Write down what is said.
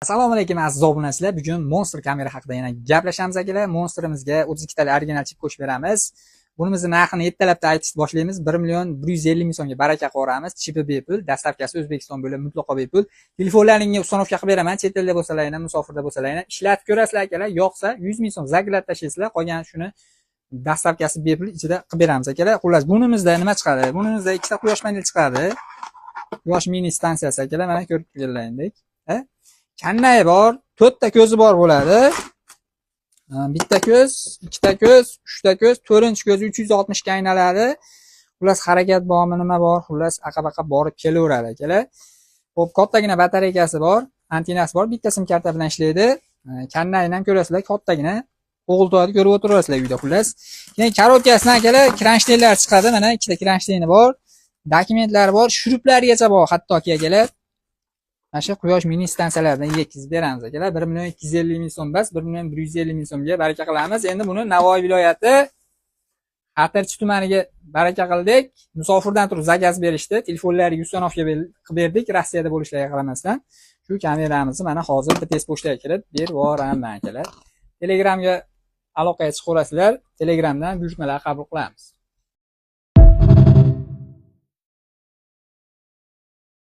Assalomu alaykum aziz obunachilar. Bugun Monster kamera haqida yana gaplashamiz akalar. Monsterimizga 32 talik original chip qo'shib beramiz. Bunimizni narxini ertalabda aytishni boshlaymiz. 1.150.000 so'mga baraka qilamiz. Chipi bepul, dastavkasi O'zbekiston bo'ylab mutlaqo bepul. Telefonlaringga ustonovka qilib beraman. Chet elda bo'lsalaringlar, musofirda bo'lsalaringlar, ishlatib ko'rasizlar akalar. Yoqsa 100.000 so'm zaglab tashlaysizlar. Qolgan shuni dastavkasi bepul ichida qilib beramiz akalar. Xullas, bunimizda nima chiqadi? Bunimizda ikkita quyosh panel chiqadi. Quyosh mini stansiyasi akalar, mana ko'rib turganlaringdek. Kannayi bor, 4 ta ko'zi bor bo'ladi. Bitta ko'z, ikkita ko'z, uchta ko'z, 4-ko'zi 360 ga aylanadi. Xullas harakat bormi, nima bor? Xullas aqa-baqa borib kelaveradi akalar. Xo'p, kattagina batareykasi bor, antenasi bor, bitta sim karta bilan ishlaydi. Kannayini ham ko'rasizlar, kattagina o'g'iltoyni ko'rib o'tirasizlar uyda xullas. Keyin korotkasidan akalar kranshtenlar chiqadi. Mana ikkita kranshteni bor, dokumentlari bor, shuruplargacha bor hattoki akalar. Mana shu quyosh mini stansiyalardan yetkazib beramiz akalar. 1.250.000 so'm bas, 1.150.000 so'mga baraka qilamiz. Endi buni Navoiy viloyati Xatirchi tumaniga baraka qildik. Musofirdan turib zakaz berishdi. Telefonlariga ustonovka qilib berdik. Rossiyada bo'lishlariga qaramasdan. Shu kameramizni mana hozir bitta pochtaga kirib berib yuboraman akalar. Telegramga aloqaga chiqaverasizlar. Telegramdan buyurtmalar qabul qilamiz.